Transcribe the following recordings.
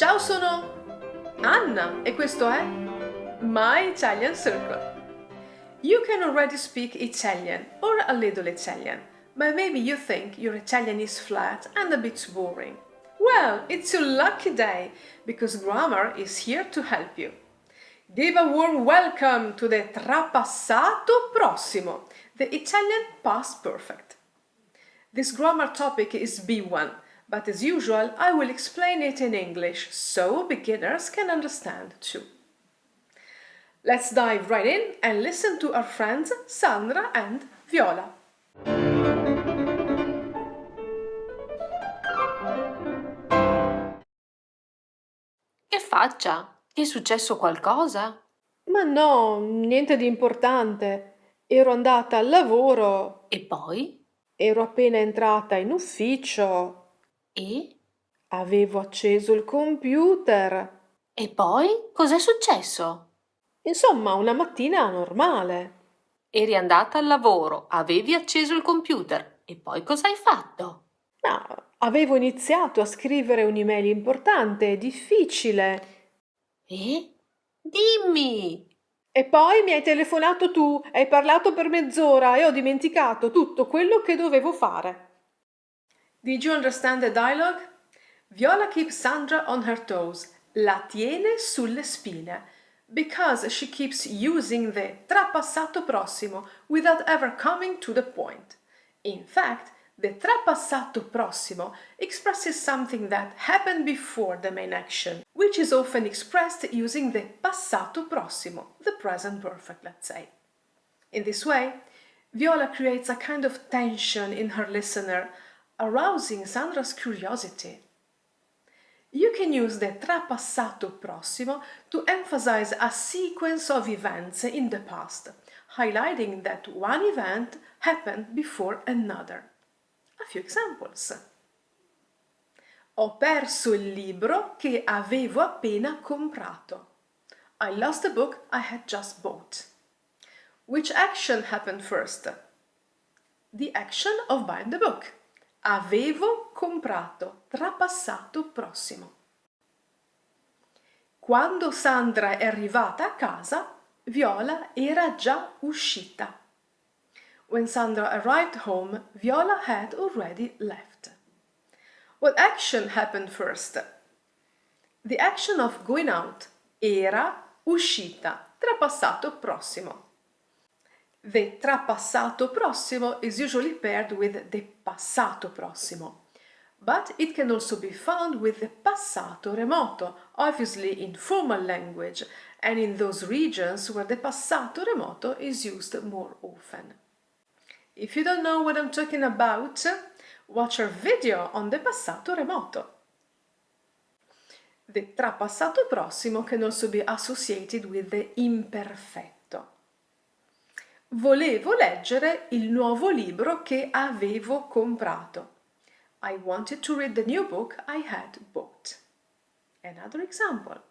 Ciao, sono Anna e questo è My Italian Circle. You can already speak Italian or a little Italian, but maybe you think your Italian is flat and a bit boring. Well, it's your lucky day because grammar is here to help you. Give a warm welcome to the trapassato prossimo, the Italian past perfect. This grammar topic is B1, but as usual, I will explain it in English so beginners can understand too. Let's dive right in and listen to our friends Sandra and Viola. Che faccia? Ti è successo qualcosa? Ma no, niente di importante. Ero andata al lavoro, E poi? ero appena entrata in ufficio, E? avevo acceso il computer. E poi? Cos'è successo? Insomma, una mattina normale. Eri andata al lavoro, avevi acceso il computer. E poi cosa hai fatto? Ma avevo iniziato a scrivere un'email importante, difficile. E? Dimmi! E poi mi hai telefonato tu, hai parlato per mezz'ora e ho dimenticato tutto quello che dovevo fare. Did you understand the dialogue? Viola keeps Sandra on her toes, la tiene sulle spine, because she keeps using the trapassato prossimo without ever coming to the point. In fact, the trapassato prossimo expresses something that happened before the main action, which is often expressed using the passato prossimo, the present perfect, let's say. In this way, Viola creates a kind of tension in her listener, arousing Sandra's curiosity. You can use the trapassato prossimo to emphasize a sequence of events in the past, highlighting that one event happened before another. A few examples. Ho perso il libro che avevo appena comprato. I lost the book I had just bought. Which action happened first? The action of buying the book. Avevo comprato, trapassato prossimo. Quando Sandra è arrivata a casa, Viola era già uscita. When Sandra arrived home, Viola had already left. What action happened first? The action of going out. Era uscita, trapassato prossimo. The trapassato prossimo is usually paired with the passato prossimo, but it can also be found with the passato remoto, obviously in formal language and in those regions where the passato remoto is used more often. If you don't know what I'm talking about, watch our video on the passato remoto. The trapassato prossimo can also be associated with the imperfetto. Volevo leggere il nuovo libro che avevo comprato. I wanted to read the new book I had bought. Another example.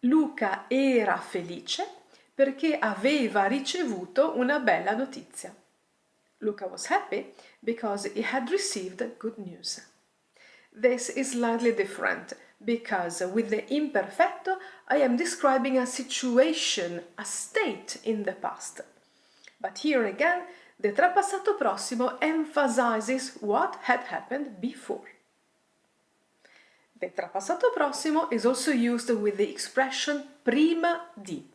Luca era felice perché aveva ricevuto una bella notizia. Luca was happy because he had received good news. This is slightly different because with the imperfetto I am describing a situation, a state in the past. But here again, the trapassato prossimo emphasizes what had happened before. The trapassato prossimo is also used with the expression prima di,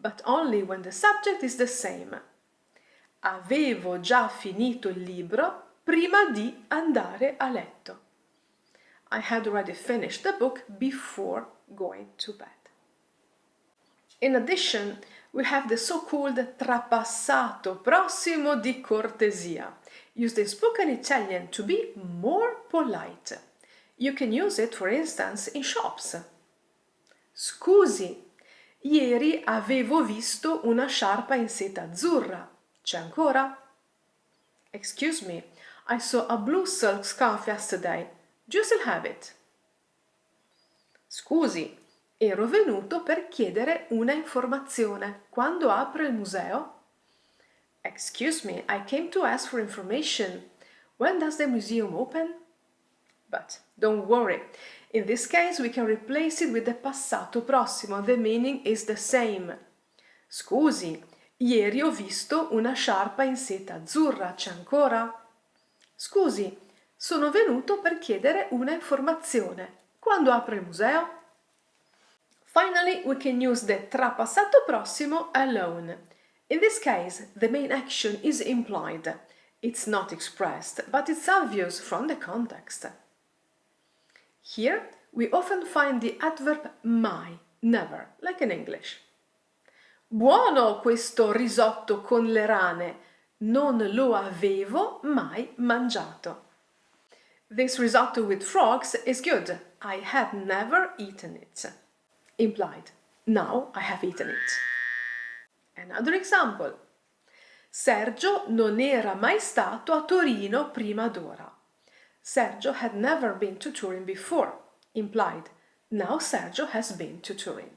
but only when the subject is the same. Avevo già finito il libro prima di andare a letto. I had already finished the book before going to bed. In addition, we have the so-called trapassato prossimo di cortesia, used in spoken Italian to be more polite. You can use it, for instance, in shops. Scusi, ieri avevo visto una sciarpa in seta azzurra. C'è ancora? Excuse me, I saw a blue silk scarf yesterday. Do you still have it? Scusi, ero venuto per chiedere una informazione. Quando apre il museo? Excuse me, I came to ask for information. When does the museum open? But don't worry, In this case, we can replace it with the passato prossimo. The meaning is the same. Scusi, ieri ho visto una sciarpa in seta azzurra, c'è ancora? Scusi, sono venuto per chiedere una informazione. Quando apre il museo? Finally, we can use the tra passato prossimo alone. In this case, the main action is implied. It's not expressed, but it's obvious from the context. Here, we often find the adverb mai, never, like in English. Buono questo risotto con le rane, non lo avevo mai mangiato. This risotto with frogs is good. I had never eaten it. Implied. Now I have eaten it. Another example. Sergio non era mai stato a Torino prima d'ora. Sergio had never been to Turin before. Implied. Now Sergio has been to Turin.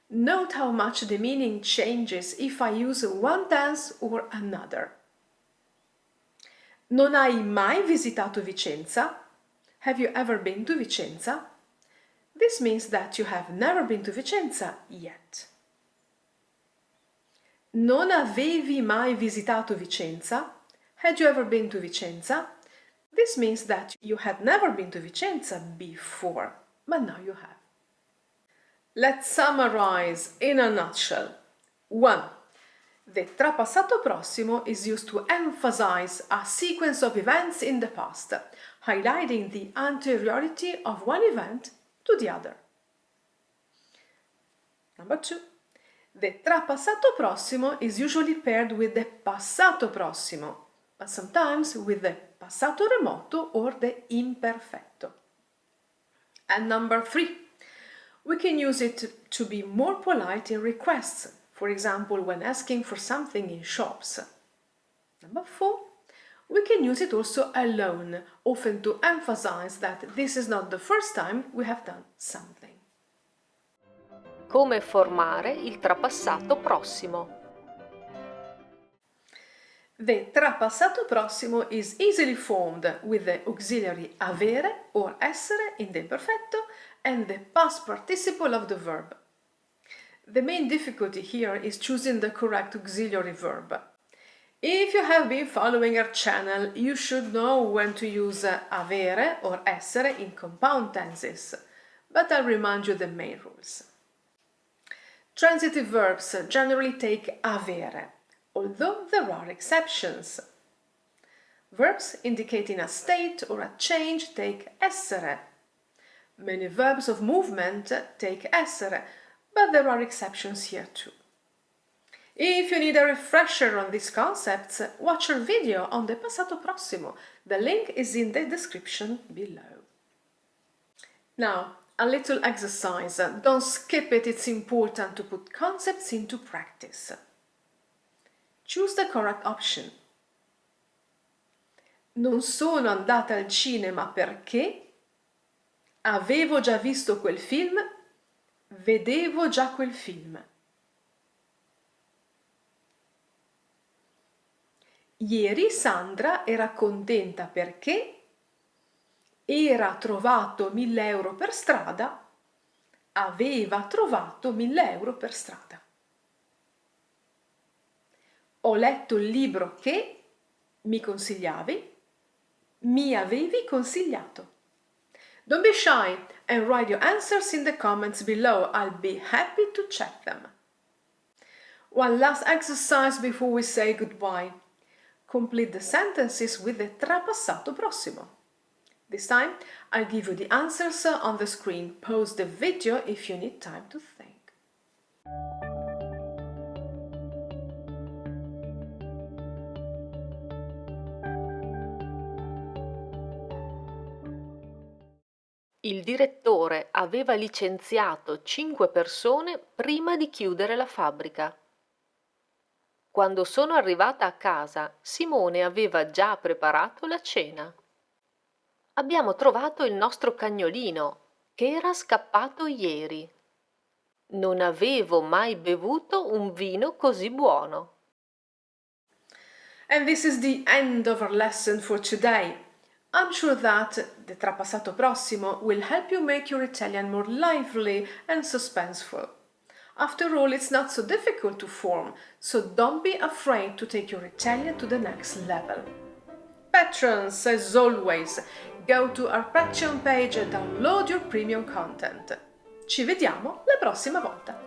Note how much the meaning changes if I use one tense or another. Non hai mai visitato Vicenza? Have you ever been to Vicenza? This means that you have never been to Vicenza yet. Non avevi mai visitato Vicenza? Had you ever been to Vicenza? This means that you had never been to Vicenza before, but now you have. Let's summarize in a nutshell. 1. The trapassato prossimo is used to emphasize a sequence of events in the past, highlighting the anteriority of one event to the other. Number 2. The trapassato prossimo is usually paired with the passato prossimo, but sometimes with the passato remoto or the imperfetto. And number 3. We can use it to be more polite in requests, for example, when asking for something in shops. Number 4. We can use it also alone, often to emphasize that this is not the first time we have done something. Come formare il trapassato prossimo. The trapassato prossimo is easily formed with the auxiliary avere or essere in the imperfetto and the past participle of the verb. The main difficulty here is choosing the correct auxiliary verb. If you have been following our channel, you should know when to use avere or essere in compound tenses, but I'll remind you the main rules. Transitive verbs generally take avere, although there are exceptions. Verbs indicating a state or a change take essere. Many verbs of movement take essere, but there are exceptions here too. If you need a refresher on these concepts, watch our video on the passato prossimo. The link is in the description below. Now, a little exercise. Don't skip it, it's important to put concepts into practice. Choose the correct option. Non sono andata al cinema perché avevo già visto quel film, vedevo già quel film. Ieri Sandra era contenta perché era trovato 1.000 euro per strada, aveva trovato 1.000 euro per strada. Ho letto il libro che mi consigliavi, mi avevi consigliato. Don't be shy and write your answers in the comments below. I'll be happy to check them. One last exercise before we say goodbye. Complete the sentences with the trapassato prossimo. This time, I'll give you the answers on the screen. Pause the video if you need time to think. Il direttore aveva licenziato 5 persone prima di chiudere la fabbrica. Quando sono arrivata a casa, Simone aveva già preparato la cena. Abbiamo trovato il nostro cagnolino, che era scappato ieri. Non avevo mai bevuto un vino così buono. And this is the end of our lesson for today. I'm sure that the trapassato prossimo will help you make your Italian more lively and suspenseful. After all, it's not so difficult to form, so don't be afraid to take your Italian to the next level. Patrons, as always, go to our Patreon page and download your premium content. Ci vediamo la prossima volta!